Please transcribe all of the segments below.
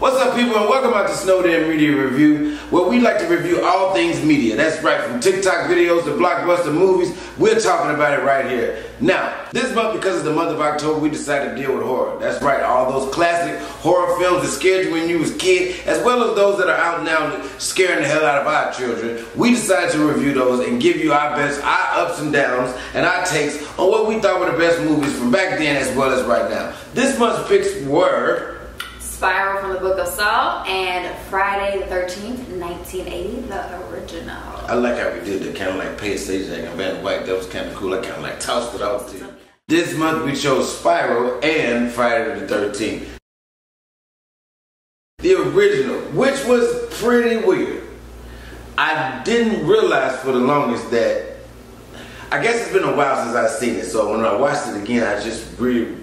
What's up, people, and welcome out to Snowed In Media Review, where we like to review all things media. That's right, from TikTok videos to blockbuster movies, we're talking about it right here. Now, this month, because it's the month of October, we decided to deal with horror. That's right, all those classic horror films that scared you when you was a kid, as well as those that are out now scaring the hell out of our children. We decided to review those and give you our best, our ups and downs, and our takes on what we thought were the best movies from back then as well as right now. This month's picks were Spiral from the Book of Saw and Friday the 13th, 1980, the original. I like how we did the kind of like pay stage like and Van White. That was kind of cool. I kind of like tossed it out to you. This month we chose Spiral and Friday the 13th. The original, which was pretty weird. I didn't realize for the longest that, I guess it's been a while since I've seen it, so when I watched it again, I just realized,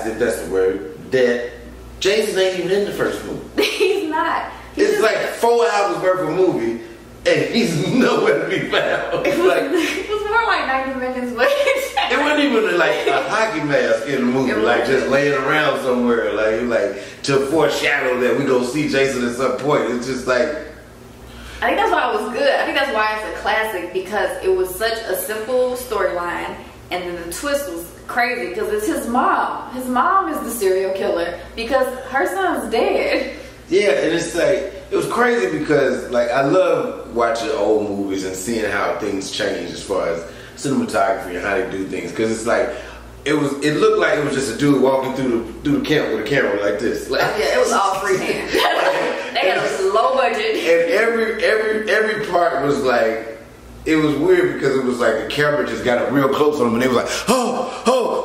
if that's the word, that Jason ain't even in the first movie. He's not. It's like 4 hours worth of movie, and he's nowhere to be found. It was more like 90 minutes, but it wasn't even like a hockey mask in the movie, like just laying around somewhere, like to foreshadow that we gonna see Jason at some point. It's just like, I think that's why it was good. I think that's why it's a classic, because it was such a simple storyline, and then the twist was crazy because it's his mom. His mom is the serial killer because her son's dead. Yeah, and it's like, it was crazy because like I love watching old movies and seeing how things change as far as cinematography and how they do things, because it's like it looked like it was just a dude walking through the camp with a camera like this. Like, yeah, it was all freehand. They had a low budget, and every part was like, it was weird because it was like the camera just got up real close on them and they was like, oh,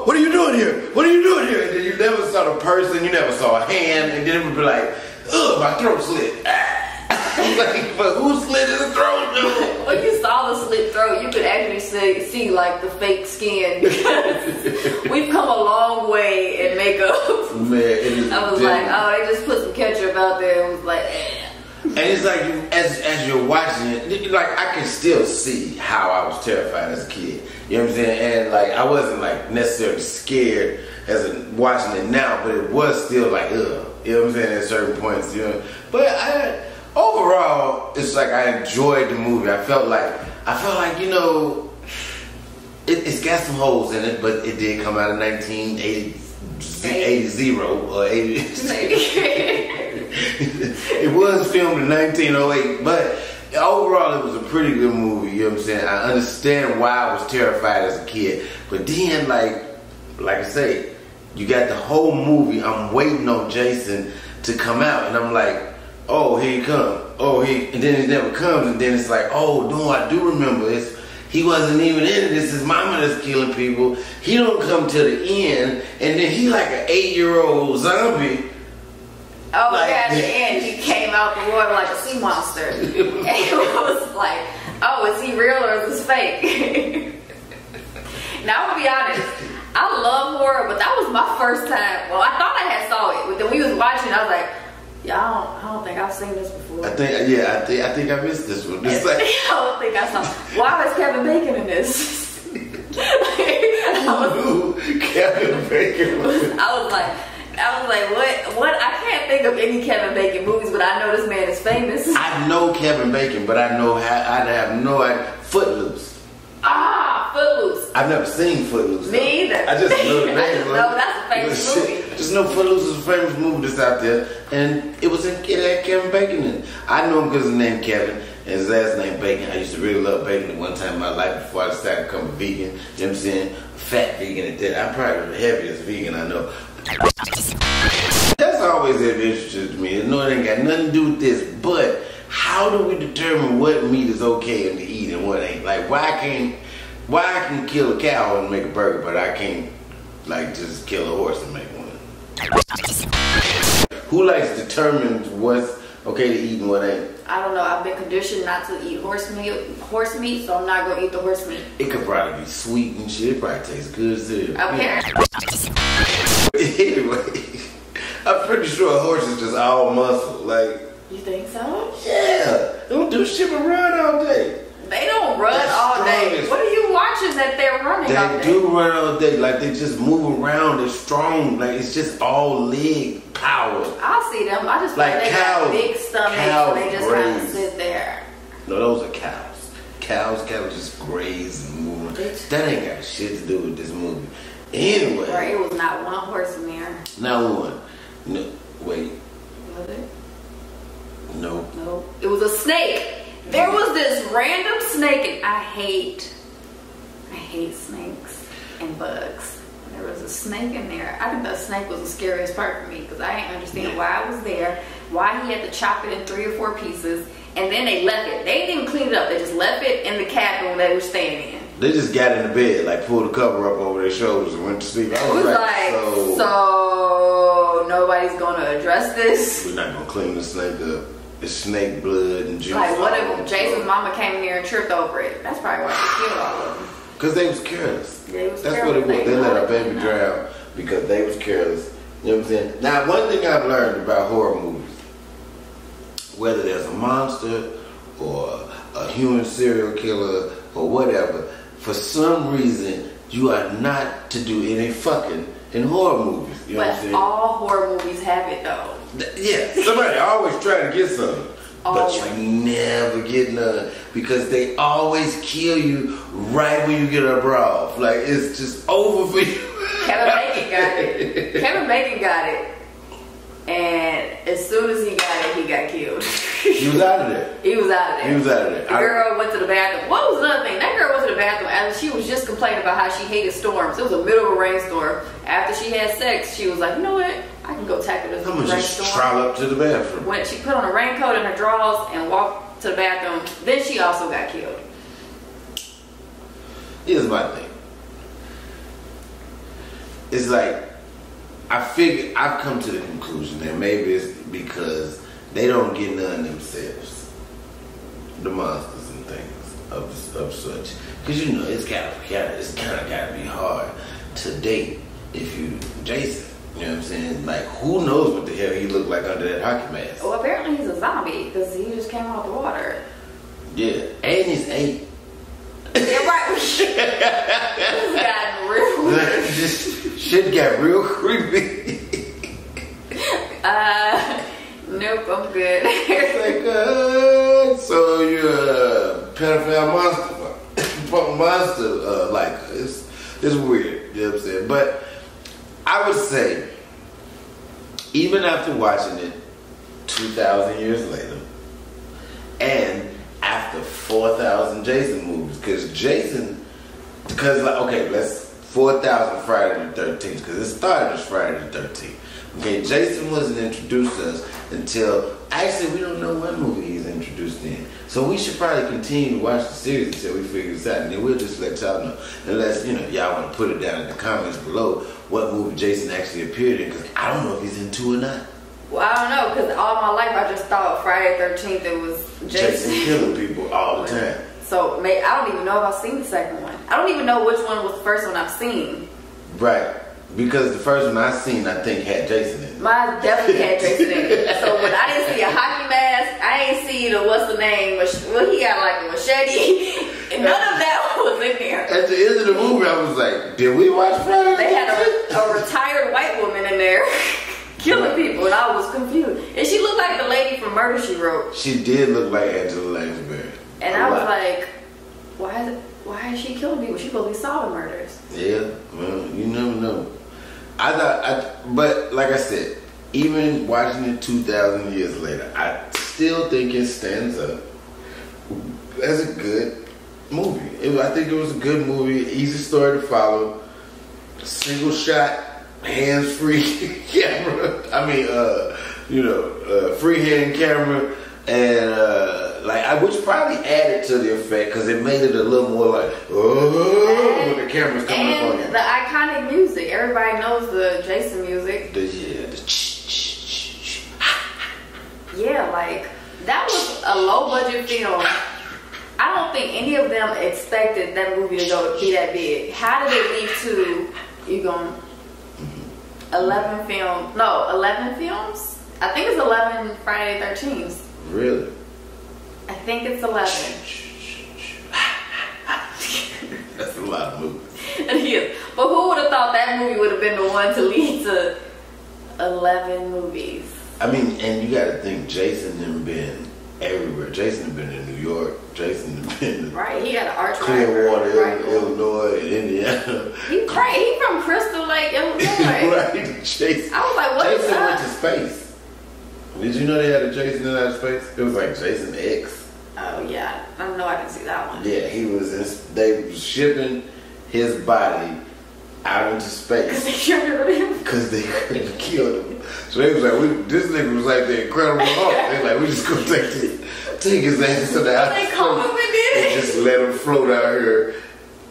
what are you doing here? What are you doing here? And then you never saw the person, you never saw a hand, and then it would be like, ugh, my throat slit. Like, but who slit his throat, dude? When you saw the slit throat, you could actually see like the fake skin. We've come a long way in makeup. Man, it is. I was like, oh, they just put some ketchup out there and was like, And it's like, as you're watching it, like I can still see how I was terrified as a kid. You know what I'm saying? And like I wasn't like necessarily scared as watching it now, but it was still like, ugh. You know what I'm saying? At certain points, you know. But overall, it's like I enjoyed the movie. I felt like you know, it's got some holes in it, but it did come out in 1980 or 80. It was filmed in 1908, but overall it was a pretty good movie, you know what I'm saying? I understand why I was terrified as a kid, but then like I say, you got the whole movie, I'm waiting on Jason to come out, and I'm like, oh, here he comes, and then he never comes, and then it's like, oh, no, I do remember this. He wasn't even in it. It's his mama that's killing people. He don't come to the end, and then he like an 8-year-old zombie. Oh, like, yeah, at the end, he came out the water like a sea monster. And it was like, oh, is he real or is this fake? Now, I'm going to be honest, I love horror, but that was my first time. Well, I thought I had saw it, but then we was watching, I was like, yeah, I don't think I've seen this before. I think I missed this one. It's like, I don't think I saw. Why was Kevin Bacon in this? Kevin Bacon. I was like, what? I can't think of any Kevin Bacon movies, but I know this man is famous. I know Kevin Bacon, but I have no idea. Footloose. Ah, Footloose. I've never seen Footloose. Me either. I just know the name. No, that's a famous movie. I just know Footloose is a famous movie that's out there, and it had Kevin Bacon in it. I know him because his name Kevin and his last name Bacon. I used to really love bacon at one time in my life before I decided to become a vegan. You know what I'm saying? Fat vegan at that. I'm probably the heaviest vegan I know. That's always been interesting to me. I know it ain't got nothing to do with this, but how do we determine what meat is okay to eat and what ain't? Like, why I can kill a cow and make a burger, but I can't like just kill a horse and make one? Who likes determines what's okay to eat and what ain't? I don't know. I've been conditioned not to eat horse meat, so I'm not gonna eat the horse meat. It could probably be sweet and shit. It probably tastes good too. Apparently. Anyway, I'm pretty sure a horse is just all muscle. Like, you think so? Yeah, don't do shit but run all day. They don't run all day. What are you watching that they're running all day? They do run all day. Like, they just move around. They're strong. Like, it's just all leg power. I see them. I just like they got big stomachs and they just kind of sit there. No, those are cows. Cows just graze and move. That ain't got shit to do with this movie. Anyway. Right, it was not one horse in there. Not one. No, wait. Was it? No. No. It was a snake. There was this random snake, and I hate snakes and bugs. There was a snake in there. I think the snake was the scariest part for me because I didn't understand why it was there, why he had to chop it in 3 or 4 pieces, and then they left it. They didn't clean it up. They just left it in the cabin they were staying in. They just got in the bed, like pulled the cover up over their shoulders and went to sleep. I was like, so nobody's gonna address this? We're not gonna clean the snake up. It's snake blood and juice. Like, what if Jason's mama came in here and tripped over it? That's probably why she killed all of them. Because they was careless. That's what it was. They let our baby drown because they was careless. You know what I'm saying? Now, one thing I've learned about horror movies, whether there's a monster or a human serial killer or whatever, for some reason, you are not to do any fucking in horror movies. You know what I'm saying? All horror movies have it, though. Yeah, somebody always trying to get something. But you never get none because they always kill you right when you get a off. Like, it's just over for you. Kevin Bacon got it. Kevin Bacon got it. And as soon as he got it, he got killed. He was out of there. He was out of there. He was out of there. The girl went to the bathroom. What was another thing? That girl went to the bathroom and she was just complaining about how she hated storms. It was the middle of a rainstorm. After she had sex, she was like, you know what? I can go tackle this rainstorm. Just trollop to the bathroom. When she put on a raincoat and her drawers and walked to the bathroom, then she also got killed. Here's my thing. It's like, I've come to the conclusion that maybe it's because they don't get none themselves. The monsters and things of such. Because, you know, it's kind of got to be hard to date if you Jason. You know what I'm saying? Like, who knows what the hell he looked like under that hockey mask? Well, apparently he's a zombie because he just came out the water. Yeah, and he's 8. Yeah, right. This got real weird. Shit got real creepy. Nope, I'm good. It's like, so you're a pedophile monster, like, it's weird. You know what I'm saying? But I would say, even after watching it 2,000 years later, and after 4,000 Jason movies, let's 4,000 Friday the 13th, because it started as Friday the 13th. Okay, Jason wasn't introduced to us until, actually, we don't know what movie he's introduced in. So we should probably continue to watch the series until we figure this out, and then we'll just let y'all know. Unless, y'all want to put it down in the comments below what movie Jason actually appeared in, because I don't know if he's in 2 or not. Well, I don't know, because all my life I just thought Friday the 13th it was Jason killing people all the time. So I don't even know if I've seen the second one. I don't even know which one was the first one I've seen. Right. Because the first one I seen, I think, had Jason in it. Mine definitely had Jason in it. So when I didn't see a hockey mask, I ain't see the, what's the name, well, he had like a machete. And none of that was in there. At the end of the movie, I was like, did we watch Friday? They had a retired white woman in there killing people, and I was confused. And she looked like the lady from Murder, She Wrote. She did look like Angela Lansbury. And I was like, why is she killing people? She's supposed to be solving murders. Yeah, well, you never know. But like I said, even watching it 2,000 years later, I still think it stands up as a good movie. I think it was a good movie, easy story to follow, single shot, hands-free camera. Freehand camera, and which probably added to the effect because it made it a little more like, when the camera's coming up on you. The iconic music. Everybody knows the Jason music. Yeah, like, that was a low-budget film. I don't think any of them expected that movie to be that big. How did it lead to, 11 films? No, 11 films? I think it's 11 Friday the 13th. Really? I think it's 11. a lot of movies. Yes. But who would have thought that movie would have been the one to lead to 11 movies? I mean, and you got to think, Jason had been everywhere. Jason had been in New York. Jason had been right. He had an arch Clearwater, Illinois, and Indiana. He from Crystal Lake, Illinois. Right, Jason. I was like, what is Jason up? went to space. Did you know they had a Jason in outer space? It was like Jason X. Oh yeah, I know I can see that one. Yeah, he was. They were shipping his body out into space because they couldn't kill him. So they was like, this nigga was like the Incredible Hulk. They like, we just gonna take his ass to the outer They called him and did it. and just let him float out here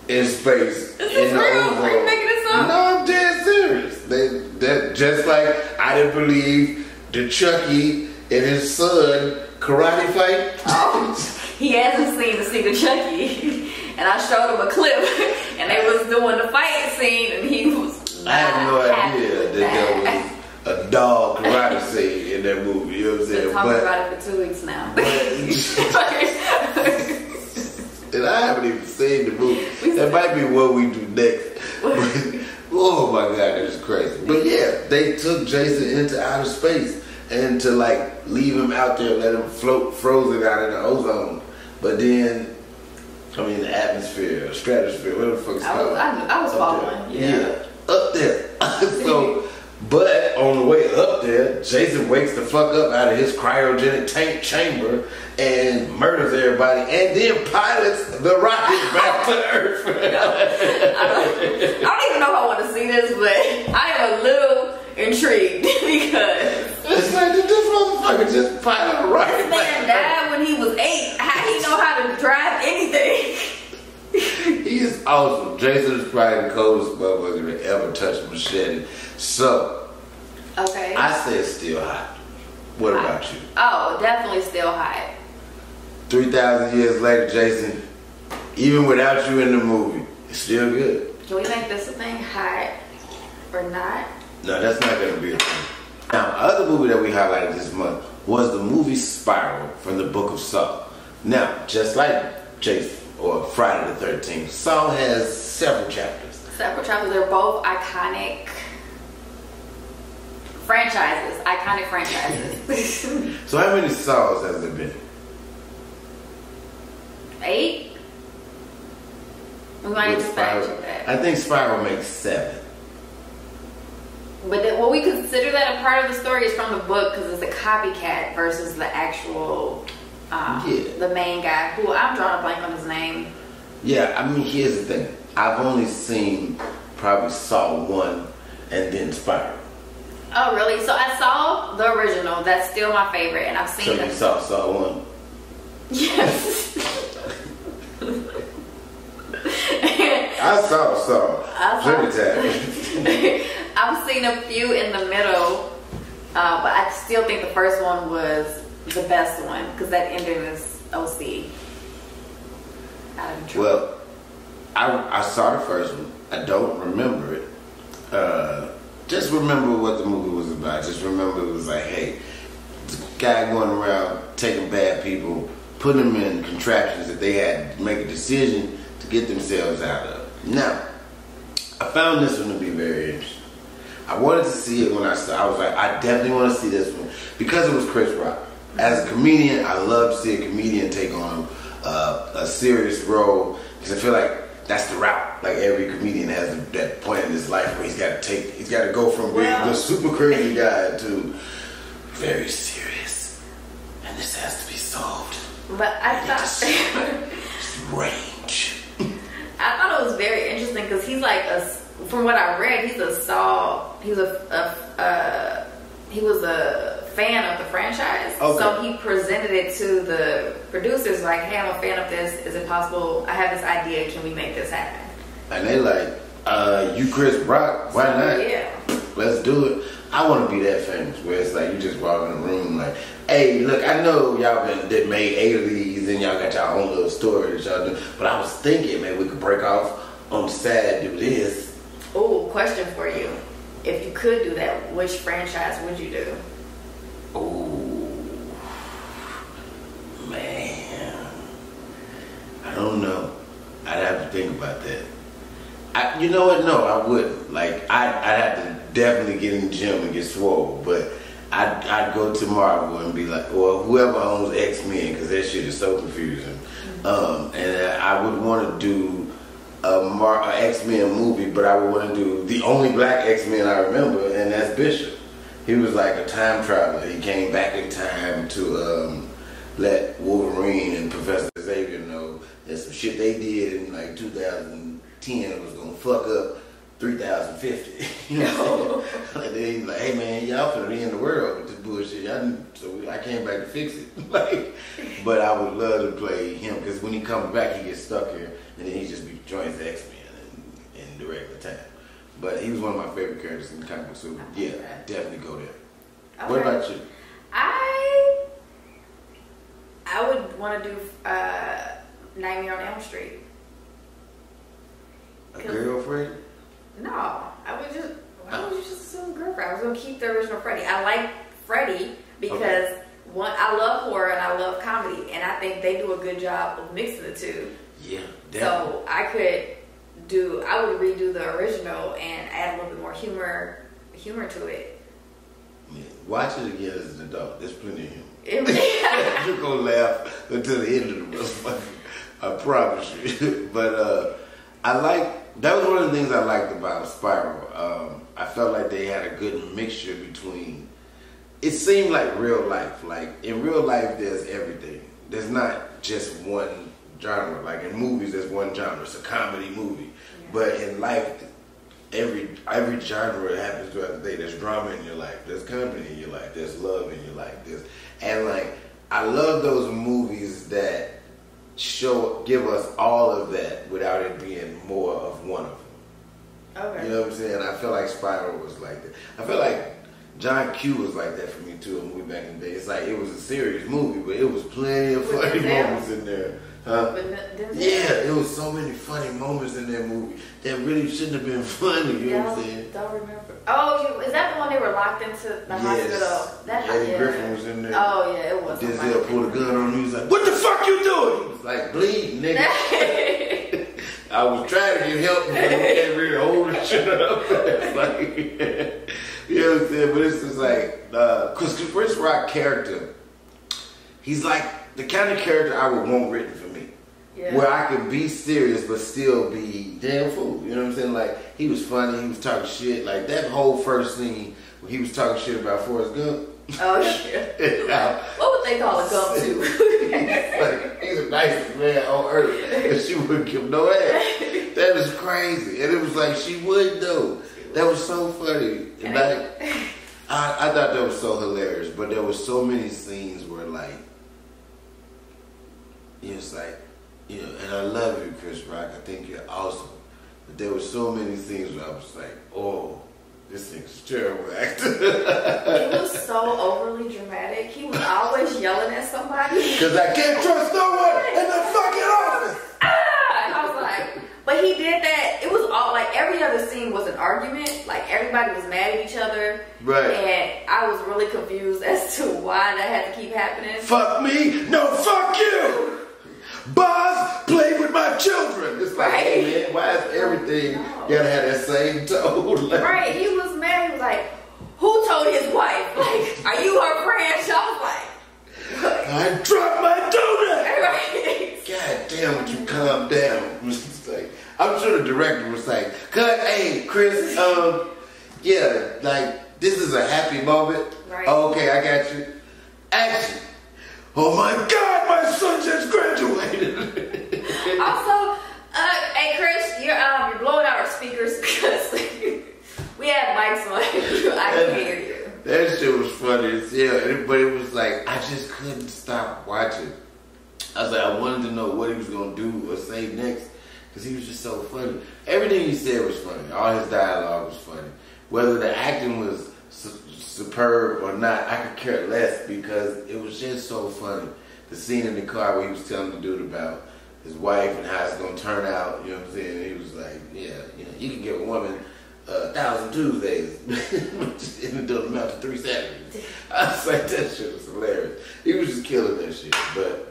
in space. Is this real? Are you making this up? No, I'm dead serious. That just like I didn't believe the Chucky and his son karate fight. Oh, he hasn't seen the Secret Chucky, and I showed him a clip, and they was doing the fight scene, and he was. I had no idea that there was a dog karate scene in that movie. You know what I'm saying? Been talking about it for 2 weeks now. And I haven't even seen the movie. That might be what we do next. But, oh my God, that's crazy. But yeah, they took Jason into outer space and to like leave him out there, let him float frozen out in the ozone. But then, I mean, the atmosphere, stratosphere, whatever the fuck it's called. I was following. Yeah, up there. So, but on the way up there, Jason wakes the fuck up out of his cryogenic tank chamber and murders everybody, and then pilots the rocket back to Earth. I don't even know if I want to see this, but I am a little intrigued because it's like this motherfucker just pilot a rocket this man died when he was 8. How do he know how to drive anything? He is awesome. Jason is probably the coldest motherfucker to ever touch a machete. So, okay, I said still hot. What about you? Oh, definitely still hot. 3,000 years later, Jason, even without you in the movie, it's still good. Can we make this a thing, hot or not? No, that's not going to be a thing. Now, other movie that we highlighted this month was the movie Spiral from the Book of Saw. Now, just like Jason or Friday the 13th, Saw has several chapters. Several chapters. They're both iconic franchises. Iconic franchises. So how many Saws has there been? 8? We might need to fact check that. I think Spiral makes 7. But will we consider that a part of the story? Is from the book because it's a copycat versus the actual, the main guy, who I'm drawing a blank on his name. Yeah, I mean, here's the thing. I've only seen probably Saw 1 and then Spiral. Oh, really? So I saw the original. That's still my favorite, and I've seen. So you saw Saw 1? Yes. I saw Saw. Plenty times. I've seen a few in the middle, but I still think the first one was the best one because that ending is OC. Well, I saw the first one. I don't remember it. Just remember what the movie was about. Just remember it was like, hey, this guy going around taking bad people, putting them in contraptions that they had to make a decision to get themselves out of. Now, I found this one to be very interesting. I wanted to see it when I saw. I was like, I definitely want to see this one because it was Chris Rock. As a comedian, I love to see a comedian take on a serious role because I feel like that's the route. Like every comedian has that point in his life where he's got to go from being the super crazy guy to very serious, and this has to be solved. But I thought range. I thought it was very interesting because he's like from what I read, he was a fan of the franchise. Okay. So he presented it to the producers like, hey, I'm a fan of this. Is it possible? I have this idea. Can we make this happen? And they like, you Chris Rock, why not? Yeah. Let's do it. I want to be that famous where it's like you just walk in the room like, hey, look, I know y'all did made 8 of these and y'all got y'all own little story that y'all do, but I was thinking, man, we could break off on the side, do this. Oh, question for you. If you could do that, which franchise would you do? Oh, man. I don't know. I'd have to think about that. You know what? No, I wouldn't. Like, I'd have to definitely get in the gym and get swole, but I'd go to Marvel and be like, or whoever owns X-Men, because that shit is so confusing. And I would want to do a X-Men movie, but I would want to do the only black X-Men I remember, and that's Bishop. He was like a time traveler. He came back in time to let Wolverine and Professor Xavier know that some shit they did in like 2010 was gonna fuck up 3050. You know, and then he's like, "Hey man, y'all finna end the world with this bullshit." So I came back to fix it. Like, but I would love to play him because when he comes back, he gets stuck here, and then he just joins the X-Men in the regular time. But he was one of my favorite characters in the comic book, so yeah, definitely go there. Okay. What about you? I would want to do Nightmare on Elm Street. A girlfriend? No, why would you just assume girlfriend? I was gonna keep the original Freddy. I like Freddy because I love horror and I love comedy, and I think they do a good job of mixing the two. Yeah, definitely. So I would redo the original and add a little bit more humor to it. Yeah. Watch it again as an adult. There's plenty of humor. You're gonna laugh until the end of the motherfucker. I promise you. But that was one of the things I liked about Spiral. I felt like they had a good mixture between. It seemed like real life. Like in real life, there's everything. There's not just one genre. Like in movies, there's one genre. It's a comedy movie. Yeah. But in life, every genre happens throughout the day. There's drama in your life. There's comedy in your life. There's love in your life. And like I love those movies that give us all of that without it being more of one of them. Okay. You know what I'm saying? I feel like Spiral was like that. I feel like John Q was like that for me too. A movie back in the day. It's like it was a serious movie, but it was plenty of funny moments in there. Huh? Yeah, it was so many funny moments in that movie that really shouldn't have been funny. You know what I'm saying? Don't remember. Oh, is that the one they were locked into the hospital? Eddie Griffin was in there. Oh yeah, it was. Denzel pulled a gun on him. He was like, "What the fuck you doing?" He was like, "Bleed, nigga." I was trying to get help, but he can't really hold the shit up. It's like, you know what I'm saying? But it's just like, because Chris Rock character, he's like the kind of character I would want written for me. Yeah. Where I could be serious but still be damn fool. You know what I'm saying? Like, he was funny, he was talking shit. Like, that whole first scene where he was talking shit about Forrest Gump. Oh, shit. What would they call a Gump to? Like, he's the nicest man on earth. And she wouldn't give no ass. That is crazy. And it was like, she would though. That was so funny. And like, I thought that was so hilarious. But there were so many scenes where like, it's like, you know, and I love you, Chris Rock. I think you're awesome. But there were so many scenes where I was like, oh, this thing's terrible acting. It was so overly dramatic. He was always yelling at somebody. Because I can't trust no one in the fucking office. And I was like, but he did that. It was all like every other scene was an argument. Like everybody was mad at each other. Right. And I was really confused as to why that had to keep happening. Fuck me. No, fuck you. Boss, play with my children. It's like, hey man, why is everything gotta have that same tone? Like, right, he was mad. He was like, who told his wife? Like, are you her friend? So I was like, I dropped my donut. Right. God damn, would you calm down? It's like, I'm sure the director was like, cut, hey, Chris, yeah, like, this is a happy moment. Right. Oh, okay, I got you. Action. Oh my God, my son just graduated. Also, hey Chris, you're blowing out our speakers because we have mics on. I can hear you. That shit was funny as hell, but it was like I just couldn't stop watching. I was like, I wanted to know what he was gonna do or say next because he was just so funny. Everything he said was funny. All his dialogue was funny. Whether the acting was superb or not, I could care less because it was just so funny. The scene in the car where he was telling the dude about his wife and how it's gonna turn out, you know what I'm saying? And he was like, yeah, you know, you can give a woman 1,000 Tuesdays and it doesn't amount to 3 Saturdays. I was like, that shit was hilarious. He was just killing that shit. But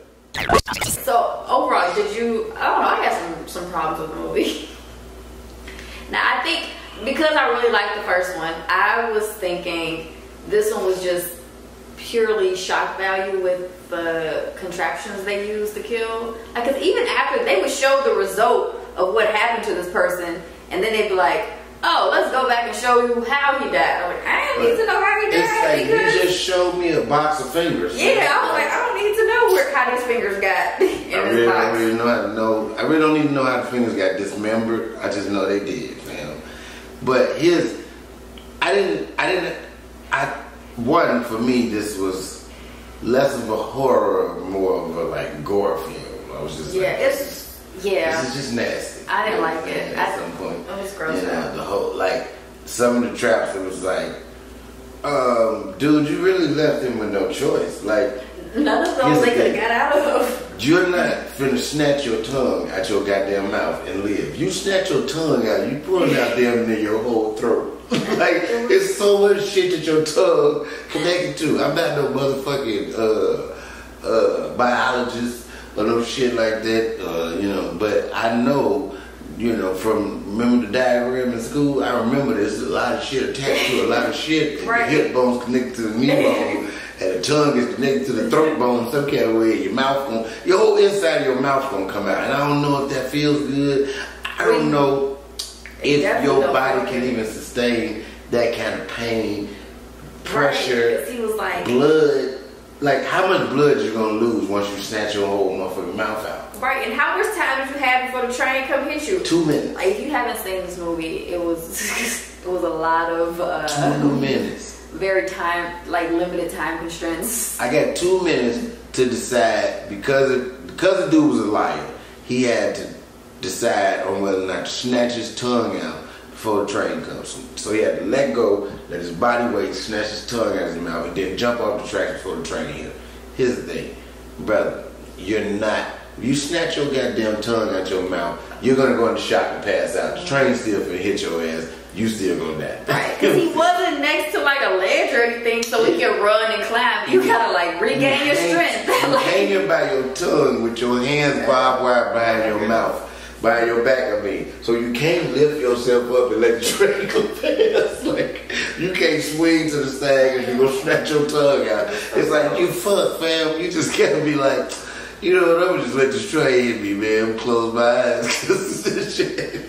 so overall, I don't know, I had some problems with the movie. Now I think because I really liked the first one, I was thinking this one was just purely shock value with the contraptions they used to kill. Like, cause even after they would show the result of what happened to this person, and then they'd be like, "Oh, let's go back and show you how he died." I'm like, I don't need to know how he died. It's like because you just showed me a box of fingers. yeah, I was like, I don't need to know how these fingers got in this box. I really don't need to know how the fingers got dismembered. I just know they did, fam. But one, for me, this was less of a horror, more of a like gore film. I was just this is just nasty. I didn't like it at some point. It was gross. You know, the whole like some of the traps. It was like, dude, you really left him with no choice. Like none of those they could have got out of. You're not finna snatch your tongue out your goddamn mouth and live. You snatch your tongue out, you pull it out damn near your whole throat. Like, it's so much shit that your tongue connected to. I'm not no motherfucking biologist or no shit like that, you know, but I know, you know, from remember the diagram in school, I remember there's a lot of shit attached to a lot of shit. Right. The hip bone's connected to the knee bone, and the tongue is connected to the throat bone some kind of way. Your mouth your whole inside of your mouth gonna come out, and I don't know if that feels good. I don't know if your body can even sustain that kind of pain, pressure, right, he was like, blood. Like, how much blood you gonna lose once you snatch your whole motherfucking mouth out? Right, and how much time did you have before the train come hit you? 2 minutes. Like, if you haven't seen this movie, it was it was a lot of 2 minutes. Very limited time constraints. I got 2 minutes to decide because the dude was a liar. He had to decide on whether or not to snatch his tongue out before the train comes. So he had to let go, let his body weight snatch his tongue out of his mouth, and then jump off the tracks before the train hit him. Here's the thing, brother, if you snatch your goddamn tongue out your mouth, you're gonna go into shock and pass out. The train still finna hit your ass. You still gonna die. Right, because he wasn't next to like a ledge or anything, so he can run and climb. You gotta like regain your strength. You're hanging by your tongue with your hands barbed wire behind your mouth. By your back, I mean. So you can't lift yourself up and let the train go past. Like, you can't swing to the side if you're gonna snatch your tongue out. It's like, you fuck, fam. You just gotta be like, you know what, I'm gonna just let this train hit me, man. I'm close my eyes, because this shit.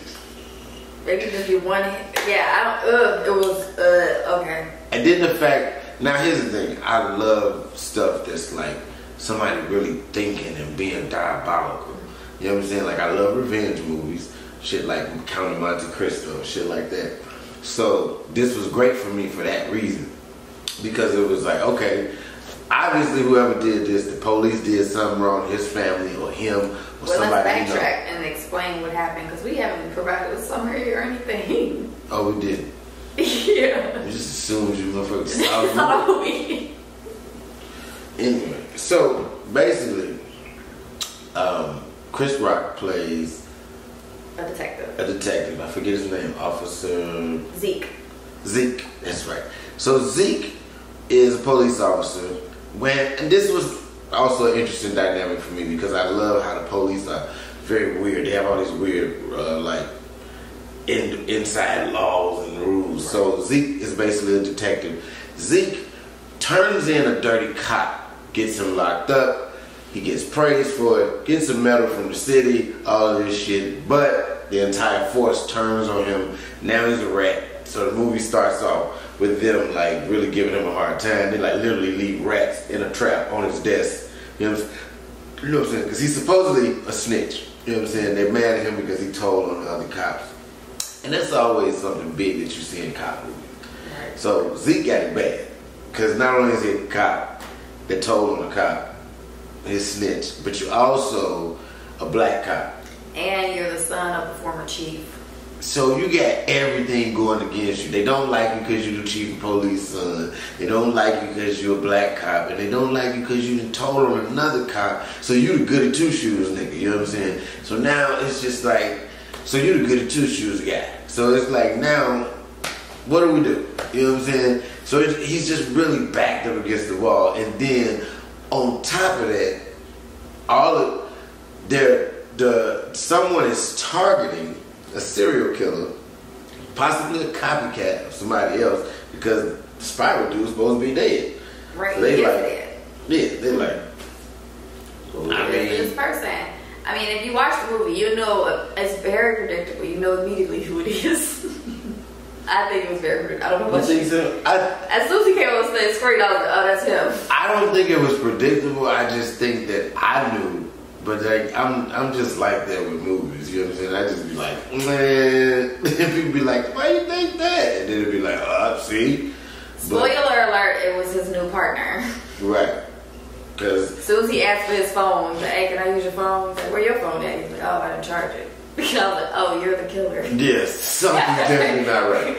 Maybe just you want it. Yeah, it was, okay. And then the fact, now here's the thing. I love stuff that's like somebody really thinking and being diabolical. You know what I'm saying? Like, I love revenge movies, shit like Count of Monte Cristo, shit like that. So this was great for me for that reason, because it was like, okay, obviously whoever did this, the police did something wrong, his family or him or somebody. Let's backtrack and explain what happened, because we haven't provided a summary or anything. Oh, we did. Yeah. You just assumed you motherfuckers saw the movie. Anyway, so basically, Chris Rock plays a detective. I forget his name. Officer Zeke. Zeke. That's right. So Zeke is a police officer. And this was also an interesting dynamic for me, because I love how the police are very weird. They have all these weird, inside laws and rules. Right. So Zeke is basically a detective. Zeke turns in a dirty cop, gets him locked up. He gets praised for it, gets a medal from the city, all of this shit, but the entire force turns on him. Now he's a rat. So the movie starts off with them like really giving him a hard time. They like literally leave rats in a trap on his desk. You know what I'm saying? Because he's supposedly a snitch. You know what I'm saying? They're mad at him because he told on the other cops. And that's always something big that you see in cop movies. Right. So Zeke got it bad, because not only is he a cop that told on the cop, his snitch, but you're also a black cop. And you're the son of the former chief. So you got everything going against you. They don't like you because you're the chief of police son. They don't like you because you're a black cop. And they don't like you because you told on another cop. So you the goody two shoes nigga, you know what I'm saying? So now it's just like, so you the goody two shoes guy. So it's like, now, what do we do? You know what I'm saying? So he's just really backed up against the wall. And then on top of that, someone is targeting a serial killer possibly a copycat of somebody else because the spiral dude's supposed to be dead. Right. So they Dead. they're like, I mean, this person. I mean, if you watch the movie, you know it's very predictable. You know immediately who it is. I think it was very predictable. I don't know what you think so? As soon as he came on the screen, I was like, oh, that's him. I don't think it was predictable. I just think that I knew. But like, I'm just like that with movies. You know what I'm saying? I just be like, man. And people be like, why you think that? And then it'd be like, see. Spoiler alert! It was his new partner. Right. Because as soon as he asked for his phone, like, hey, can I use your phone? He's like, where your phone at? He's like, oh, I didn't charge it. And I was like, oh, you're the killer. yes, something's definitely not right.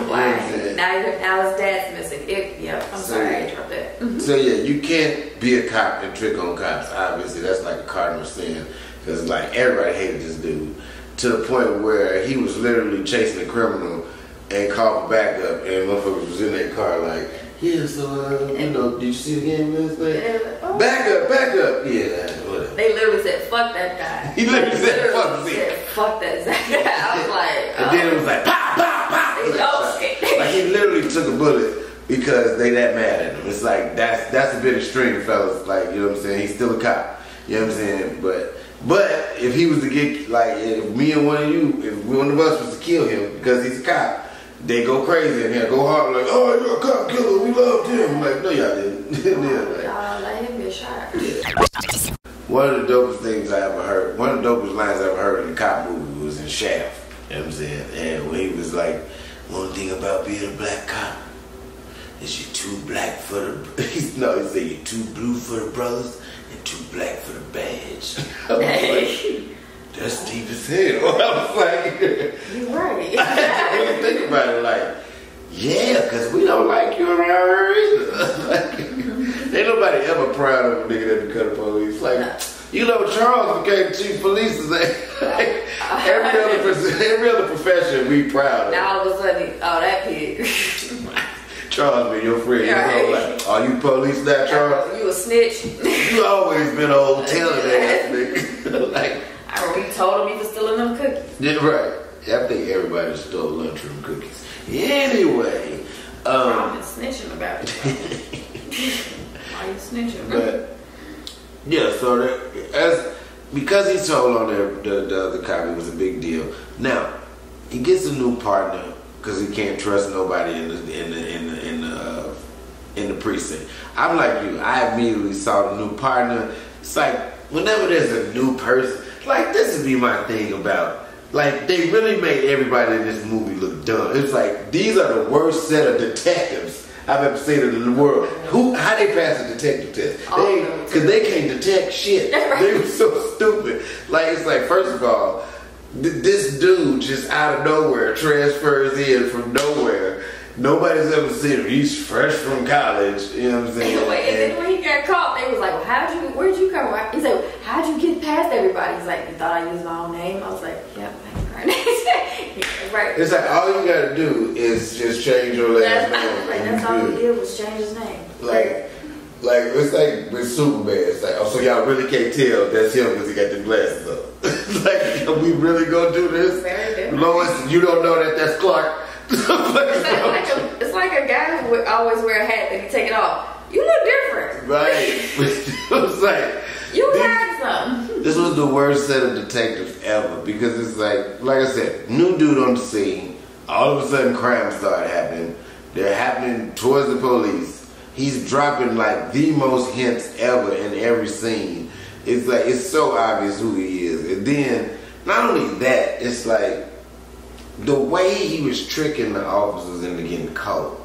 Why? Now his dad's missing. I'm sorry, I dropped that. So yeah, you can't be a cop and trick on cops. Obviously, that's like a cardinal sin. Because like everybody hated this dude to the point where he was literally chasing a criminal and called for backup, and motherfuckers was in their car like, yeah, so did you see the game last night? Oh. Back up, yeah, whatever. They literally said, fuck that guy. He literally said, fuck that guy. I was like, and then it was like, pop, pop, pop. Like he literally took a bullet because they that mad at him. It's like that's a bit extreme, fellas. Like, you know what I'm saying? He's still a cop. You know what I'm saying? But if he was to get, like, if me and one of you, if one of us was to kill him because he's a cop, they go crazy and go hard like, oh, you're a cop killer, we loved him. I'm like, no, y'all didn't. Y'all let him get shot. Yeah. One of the dopest things I ever heard, one of the dopest lines I ever heard in a cop movie was in Shaft. You know what I'm saying? And when he was like, one thing about being a black cop is you're too black for the, he said you're too blue for the brothers and too black for the badge. I was like, that's deep as hell. I was like, you're right. I had to really think about it, like, yeah, because we don't like you around here either. Like, ain't nobody ever proud of a nigga that become the police. Like, you know, Charles became chief of police. Like, every other profession we proud of. Now all of a sudden, that pig. Charles been your friend. Right. You know, like, are you police now, Charles? You a snitch. You always been old telling that nigga. Like, I remember you told him he was stealing them cookies. Yeah, right. I think everybody stole lunchroom cookies. Anyway. I've been snitching about it. Why you snitching? But, yeah, so because he told on the other cop, it was a big deal. Now, he gets a new partner because he can't trust nobody in the precinct. I'm like you. I immediately saw the new partner. It's like, whenever there's a new person, like, this would be my thing about, like, they really made everybody in this movie look dumb. It's like, these are the worst set of detectives I've ever seen in the world. How they pass a detective test? Because they can't detect shit. They were so stupid. Like, it's like, first of all, this dude just out of nowhere transfers in from nowhere. Nobody's ever seen him. He's fresh from college. You know what I'm saying? And then when he got caught, they was like, well, where'd you come from? He said, how'd you get past everybody? He's like, you thought I used my own name? I was like, yep, that's right. Right. It's like, all you gotta do is just change your last name. Like, that's all he did was change his name. Like, it's like with Superman. It's like, oh, so y'all really can't tell that's him because he got the glasses up. Like, are we really gonna do this? Very different. Lois, you don't know that's Clark. It's like a guy who would always wear a hat and he take it off. You look different. Right. It's like, you had some. This was the worst set of detectives ever because it's like I said, new dude on the scene. All of a sudden, crimes started happening. They're happening towards the police. He's dropping like the most hints ever in every scene. It's like, it's so obvious who he is. And then, not only that, it's like, the way he was tricking the officers into getting caught.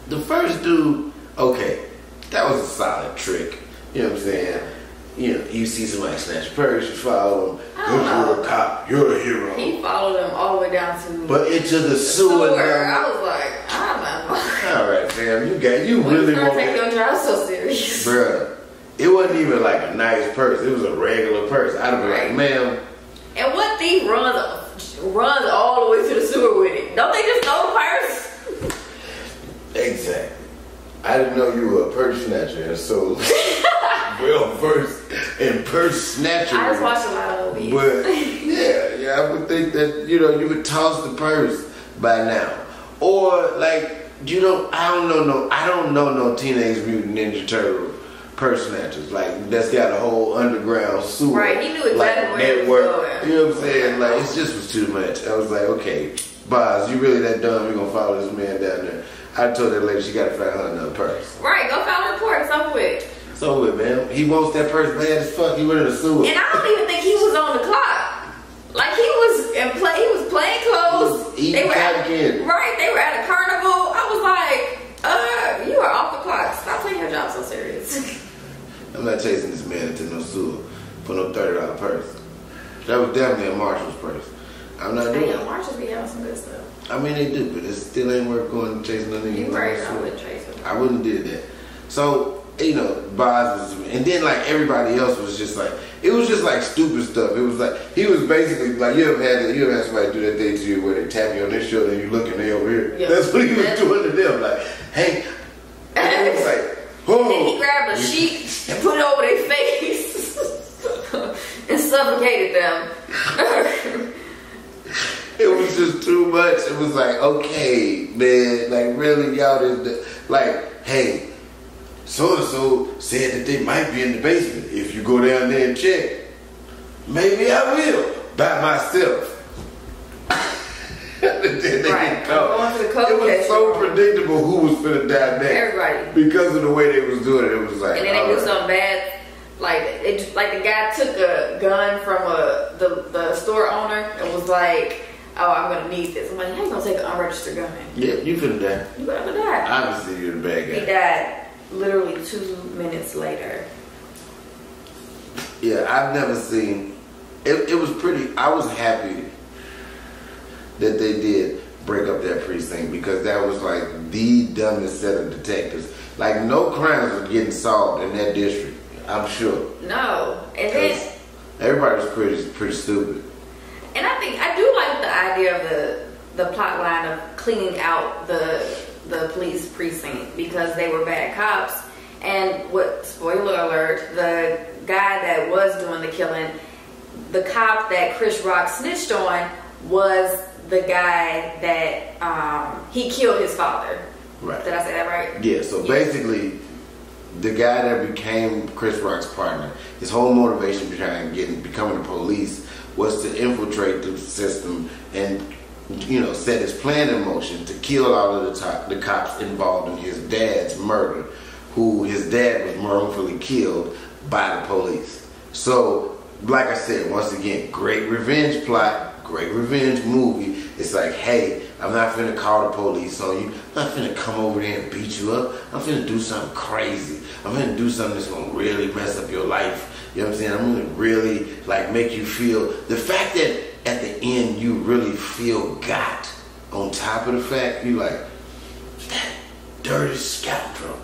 The first dude, okay, that was a solid trick. You know what I'm saying? You know, you see somebody snatch a purse, you follow him. You're a cop, you're a hero. He followed them all the way down to into the sewer. I was like, I don't know. All right, fam, you really want to take your job so serious, bruh. It wasn't even like a nice purse. It was a regular purse. I'd have been like, ma'am. And what thief runs all the way to the sewer with it? Don't they just throw the purse? Exactly. I didn't know you were a purse snatcher, so well versed in purse snatcher. I just watched a lot of movies. But yeah, I would think that, you know, you would toss the purse by now. Or like I don't know no Teenage Mutant Ninja Turtle personages like that's got a whole underground sewer. Right, he knew exactly like, where network. he was going. You know what I'm saying? Like it just was too much. I was like, okay, Boz, you really that dumb? You gonna follow this man down there? I told that lady she gotta find her another purse. Right, go file a report. It's over with. It's over with, man. He wants that purse bad as fuck. He went in the sewer. And I don't even think he was on the clock. Like he was he was playing clothes. They were at a carnival. I was like, you are off the clock. Stop taking your job so serious. I'm not chasing this man into no sewer for no $30 purse. That was definitely a Marshall's purse. I'm not doing it. Marshalls be having some good stuff. I mean, they do, but it still ain't worth going chasing no nigga. You right, I wouldn't chase him. I wouldn't do that. So, Boz was, and then like everybody else was just like, it was just like stupid stuff. It was like, he was basically like, you ever had somebody do that thing to you where they tap you on their shoulder and you look and they over here? Yep. That's what he was doing to them. Like, hey, and it was like, oh. And then he grabbed a sheet and put it over their face and suffocated them. It was just too much. It was like, okay, man, like really, y'all just like, hey, so-and-so said that they might be in the basement. If you go down there and check, maybe I will by myself. Right. It was so predictable who was finna die next. Everybody. Because of the way they was doing it, it was like. And then they do something bad. Like the guy took a gun from the store owner and was like, oh, I'm gonna need this. I'm like, how you gonna take an unregistered gun? Yeah, you finna die. You gonna die. Obviously, you're the bad guy. He died literally 2 minutes later. Yeah, I've never seen. It was pretty. I was happy that they did break up that precinct because that was like the dumbest set of detectives. Like no crimes were getting solved in that district. I'm sure. No, and then everybody was pretty stupid. And I do like the idea of the plot line of cleaning out the police precinct because they were bad cops. And spoiler alert, the guy that was doing the killing, the cop that Chris Rock snitched on was the guy that he killed his father. Right. Did I say that right? Yeah. So basically, the guy that became Chris Rock's partner, his whole motivation behind becoming the police was to infiltrate the system and, set his plan in motion to kill all of the cops involved in his dad's murder, who his dad was wrongfully killed by the police. So, like I said, once again, great revenge plot, great revenge movie. It's like, hey, I'm not finna call the police on you. I'm not finna come over there and beat you up. I'm finna do something crazy. I'm finna do something that's gonna really mess up your life. You know what I'm saying? I'm gonna really make you feel the fact that at the end you really feel got on top of the fact you like that dirty scoundrel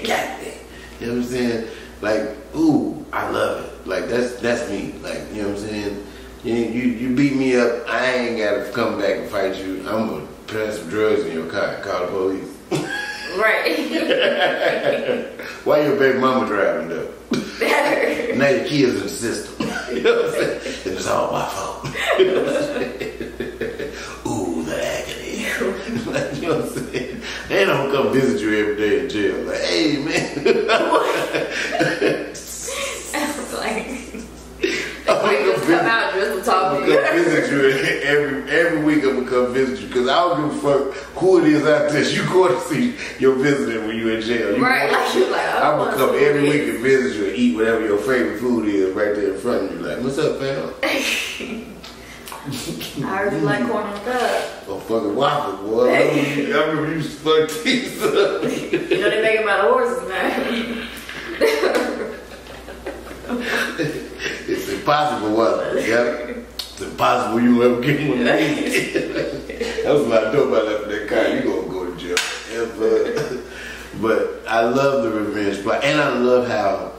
got me. You know what I'm saying? Like, ooh, I love it. Like that's me. Like, you know what I'm saying? You beat me up, I ain't gotta come back and fight you. I'm gonna put some drugs in your car and call the police. Right. Why your baby mama driving though? Now your kids in the system. You know what I'm saying? And it's all my fault. You know what I'm saying? Ooh, the agony. You know what I'm saying? They don't come visit you every day in jail. Like, hey man. Come out just to talk to you. I'm gonna visit you every week. I'm gonna come visit you because I don't give a fuck who it is out there. You going to see your visitor when you're in jail. Right? I'm gonna come every week and visit you and eat whatever your favorite food is right there in front of you. Like, what's up, fam? I heard you like corn on the cob. A fucking waffle, boy. I remember you used to fuck these up. You know they make them out of horses, man. It's impossible, wasn't it? Yep. It's impossible you ever get one of these. That was what I know about that in that car. You gonna go to jail. Yeah, but I love the revenge plot. And I love how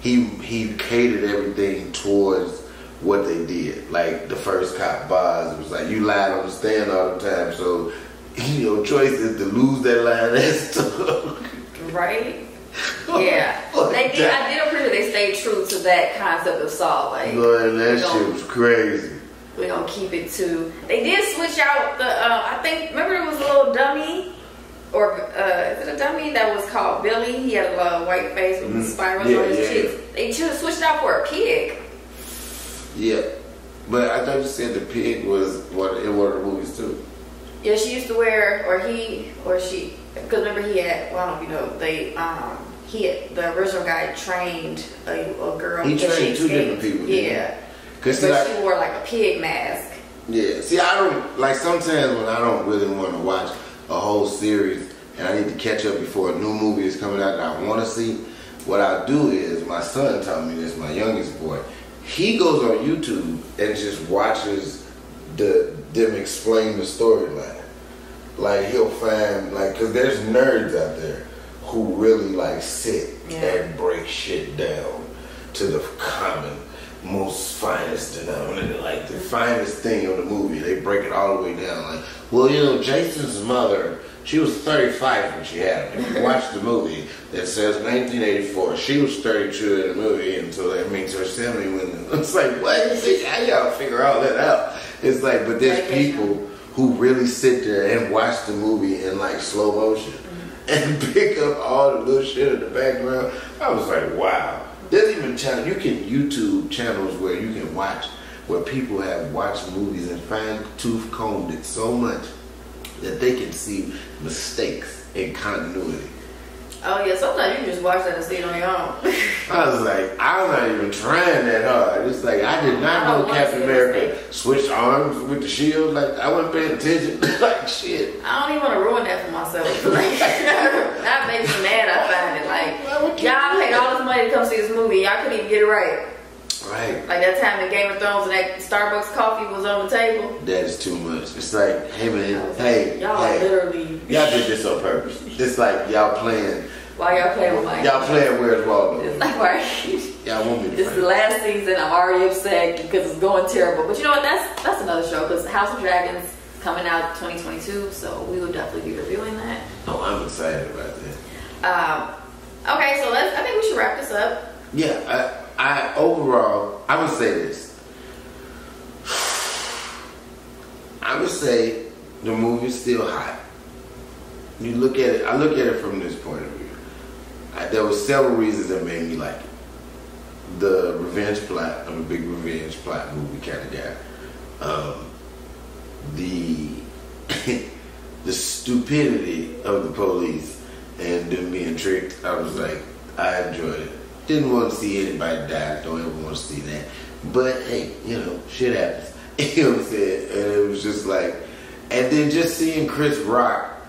he catered everything towards what they did. Like the first cop, Boz, it was like, you lied on the stand all the time, so your choice is to lose that line. That's tough. Right? Yeah, I did appreciate they stayed true to that concept of Saul. Like, Lord, that shit was crazy. we're gonna keep it to. They did switch out the. I think remember it was a little dummy, or is it a dummy that was called Billy? He had a white face with spirals on his cheeks. They switched out for a pig. Yeah, but I thought you said the pig was in one of the movies too. Yeah, she used to wear, or he, or she. Because remember he had. Well, I don't know if you know the original guy trained a girl. He trained two different people. Yeah. Cause but she wore like a pig mask. Yeah. See, I don't like sometimes when I don't really want to watch a whole series and I need to catch up before a new movie is coming out that I want to see. What I do is my son taught me this. My youngest boy, he goes on YouTube and just watches them explain the storyline. Like he'll find because there's nerds out there who really like sit and break shit down to the common, most finest denominator, like the finest thing of the movie. They break it all the way down. Like, well, you know, Jason's mother, she was 35 when she had him. If you watch the movie that says 1984, she was 32 in the movie, and so that means her 70 when it's like, what? How y'all figure all that out? It's like, but there's people who really sit there and watch the movie in like slow motion and pick up all the little shit in the background. I was like, wow. There's even channels, you can YouTube channels where you can watch, where people have watched movies and fine-tooth combed it so much that they can see mistakes in continuity. Oh yeah, sometimes you can just watch that and see it on your own. I was like, I'm not even trying that hard. It's like, I did not know Captain America switched arms with the shield. Like, I wasn't paying attention. Like, shit. I don't even want to ruin that for myself. Like, that makes me mad, I find it. Like, y'all paid all this money to come see this movie. Y'all couldn't even get it right. Right. Like that time in Game of Thrones and that Starbucks coffee was on the table. That is too much. It's like, hey man, y'all literally. Y'all did this on purpose. It's like y'all playing. Why y'all playing with my. Y'all playing Where's Waldo? It's like, right. Y'all want me to. It's the last season. I'm already upset because it's going terrible. But you know what? That's another show because House of Dragons coming out 2022. So we will definitely be reviewing that. Oh, I'm excited about that. Okay, so I think we should wrap this up. Yeah. I overall, I would say this. I would say the movie's still hot. You look at it. I look at it from this point of view. There were several reasons that made me like it. The revenge plot. I'm a big revenge plot movie kind of guy. The stupidity of the police and them being tricked. I was like, I enjoyed it. Didn't want to see anybody die. Don't ever want to see that. But hey, you know, shit happens. You know what I'm saying? And it was just like, and then just seeing Chris Rock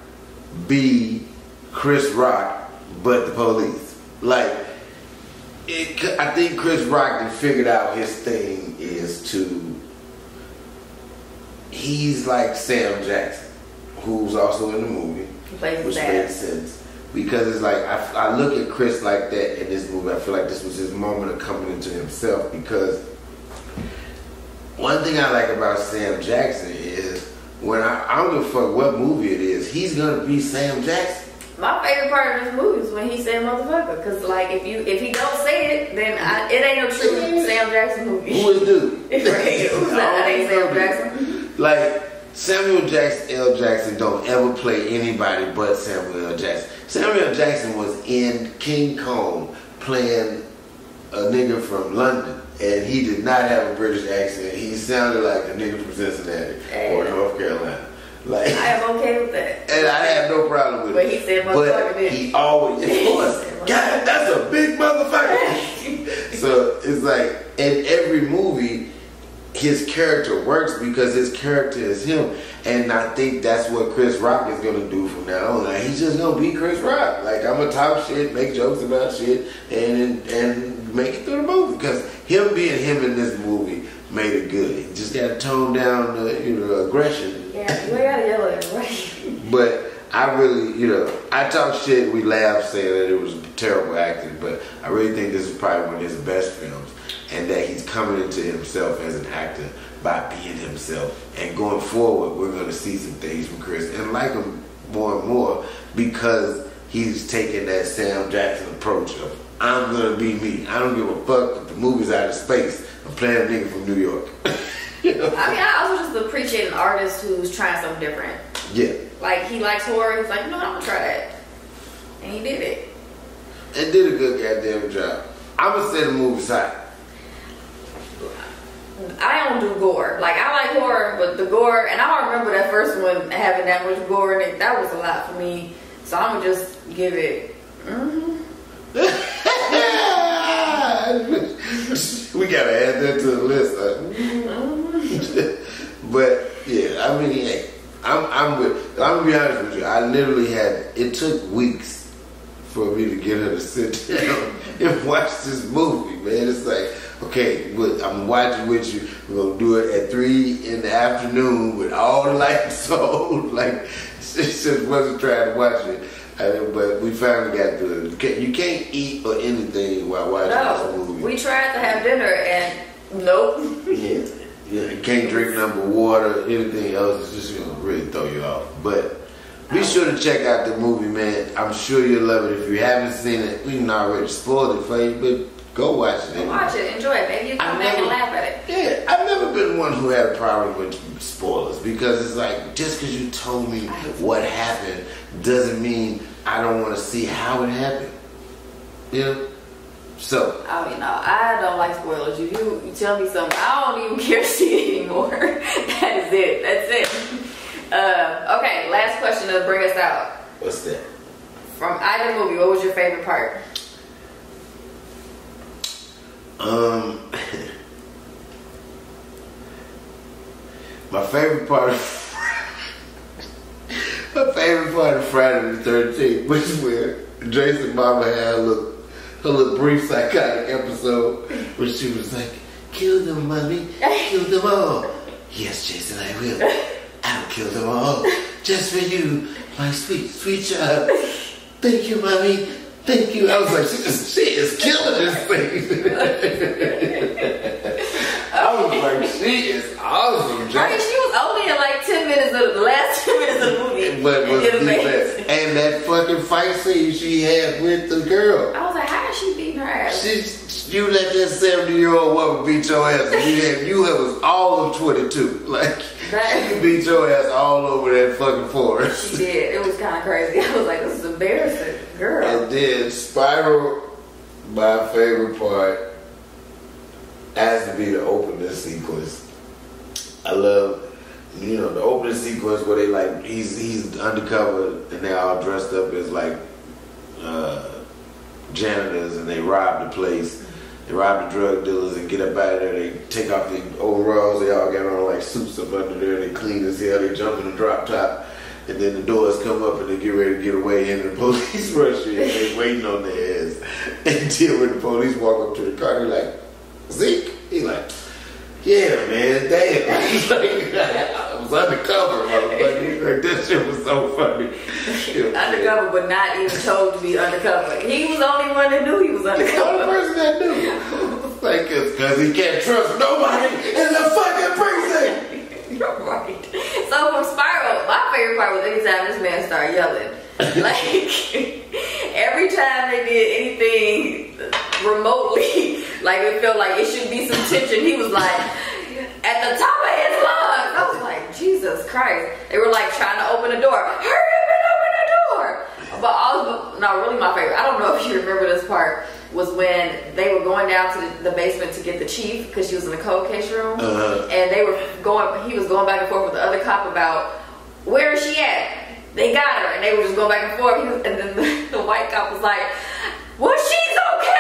be Chris Rock, but the police. Like, I think Chris Rock had figured out his thing is he's like Sam Jackson, who's also in the movie, which made sense. Because it's like, I look at Chris like that in this movie. I feel like this was his moment of coming into himself. Because one thing I like about Sam Jackson is when I don't give a fuck what movie it is, he's going to be Sam Jackson. My favorite part of this movie is when he said motherfucker. Because like, if he don't say it, then it ain't no true Sam Jackson movie. Who is dude? Right. That ain't Sam Jackson. Like, Samuel Jackson, L. Jackson don't ever play anybody but Samuel L. Jackson. Samuel L. Jackson was in King Kong playing a nigga from London, and he did not have a British accent. He sounded like a nigga from Cincinnati or North Carolina. Like, I am okay with that. And I have no problem with but it. He said motherfucker, but he always, of course, God, that's a big motherfucker. So it's like, in every movie, his character works because his character is him. And I think that's what Chris Rock is going to do from now on. Like, he's just going to be Chris Rock. Like, I'm going to talk shit, make jokes about shit, and make it through the movie. Because him being him in this movie made it good. He just got to tone down the aggression. Yeah, you ain't got to yell at everybody. But I really, I talk shit, we laugh saying that it was terrible acting, but I really think this is probably one of his best films. And that he's coming into himself as an actor by being himself. And going forward, we're going to see some things from Chris and like him more and more because he's taking that Sam Jackson approach of I'm gonna be me. I don't give a fuck if the movie's out of space. I'm playing a nigga from New York. You know? I mean, I also just appreciate an artist who's trying something different. Yeah. Like, he likes horror. He's like, you know what, I'm gonna try that. And he did it. And did a good goddamn job. I would say the movie's hot. I don't do gore. Like, I like horror, but the gore, and I don't remember that first one having that much gore in it. That was a lot for me. So I'm gonna just give it. We gotta add that to the list. But yeah, I mean, hey, I'm gonna be honest with you. I literally it took weeks for me to get her to sit down and watch this movie, man. It's like, okay, I'm watching with you. We're gonna do it at 3 in the afternoon with all the lights on. Like, she just wasn't trying to watch it. But we finally got to it. You can't eat or anything while watching this movie. We tried to have dinner and nope. Yeah, you can't drink nothing water, anything else. It's just gonna really throw you off. But be sure to check out the movie, man. I'm sure you'll love it. If you haven't seen it, we didn't already spoiled it for you, but go watch it. Go watch it, enjoy it. Maybe you come back and laugh at it. Yeah, I've never been one who had a problem with spoilers because it's like, just because you told me what happened doesn't mean I don't want to see how it happened. You know? So. Oh, you know, I don't like spoilers. If you tell me something, I don't even care to see it anymore. That is it. That's it. Okay, last question to bring us out. What's that? From either movie, what was your favorite part? My favorite part of Friday the 13th was where Jason Mama had her little brief psychotic episode where she was like, kill them, mommy, kill them all. Yes, Jason, I will. I'll kill them all just for you, my sweet, sweet child. Thank you, mommy. Thank you. I was like, she is killing this thing. I was like, she is awesome. Right, she was only in like 10 minutes of the last 10 minutes of the movie. But was the best. And that fucking fight scene she had with the girl. I was like, how is she beating her ass? You let that 70-year-old woman beat your ass. And you was all of 22. Like, you beat your ass all over that fucking forest. She did. It was kind of crazy. I was like, this is embarrassing. Girl. And then Spiral, my favorite part, has to be the opening sequence. I love, the opening sequence where they like, he's undercover and they're all dressed up as like janitors and they rob the place. They rob the drug dealers and get up out of there. They take off the overalls. They all got on like suits up under there. They clean as hell. They jump in the drop top. And then the doors come up and they get ready to get away and the police rush in. They waiting on their ass. Until when the police walk up to the car, they're like, Zeke? He's like, yeah, man, damn. He's like, I was undercover, motherfucker. Like, that shit was so funny. Undercover, but not even told to be undercover. He was the only one that knew he was undercover. He's the only person that knew. Like, because he can't trust nobody in the fucking precinct. You're right. So from Spiral, my favorite part was anytime this man started yelling. Like, every time they did anything remotely, like it felt like it should be some tension, he was like, at the top of his lungs. I was like, Jesus Christ. They were like trying to open the door. Hurry up and open the door. But really my favorite, I don't know if you remember this part, was when they were going down to the basement to get the chief because she was in the cold case room. And he was going back and forth with the other cop about, where is she at? They got her, and they were just going back and forth. And then the white cop was like, well, she's okay.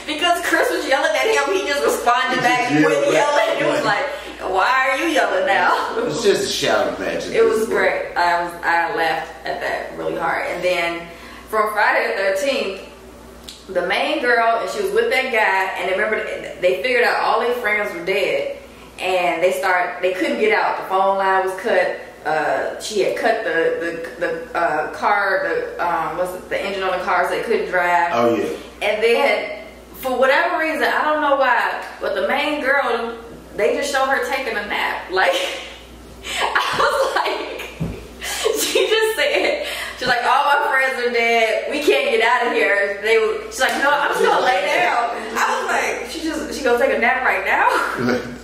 Because Chris was yelling at him, he just responded back with yelling. It was like, why are you yelling now? It's just a shouting match. It was great. I laughed at that really hard. And then from Friday the 13th, the main girl, and she was with that guy, and remember, they figured out all their friends were dead, and they couldn't get out. The phone line was cut. She had cut the car, the engine on the car, so they couldn't drive. Oh yeah. And then, for whatever reason, I don't know why, but the main girl, they just showed her taking a nap. Like, I was like, she just said, She's like, all my friends are dead. We can't get out of here. She's like, no, I'm just gonna lay down. I was like, she gonna take a nap right now?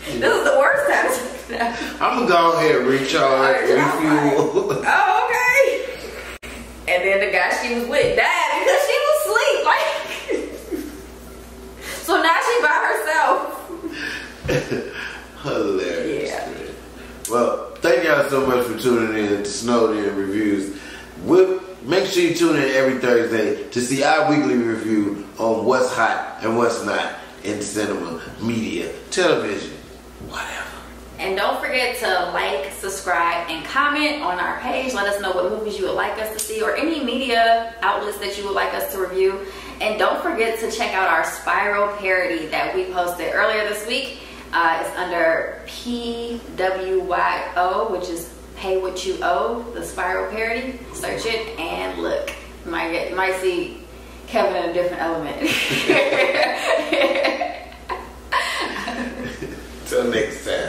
This is the worst time to take a nap. I'm gonna go ahead and recharge, refuel. Oh, okay. And then the guy she was with died because she was asleep. Like, so now she by herself. Hilarious. Yeah. Man. Well, thank y'all so much for tuning in to Snowed In Reviews. Make sure you tune in every Thursday to see our weekly review on what's hot and what's not in cinema, media, television, whatever. And don't forget to like, subscribe, and comment on our page. Let us know what movies you would like us to see or any media outlets that you would like us to review. And don't forget to check out our Spiral parody that we posted earlier this week. It's under PWYO, which is Pay What You Owe, the Spiral parody. Search it and look. You might see Kevin in a different element. Till next time.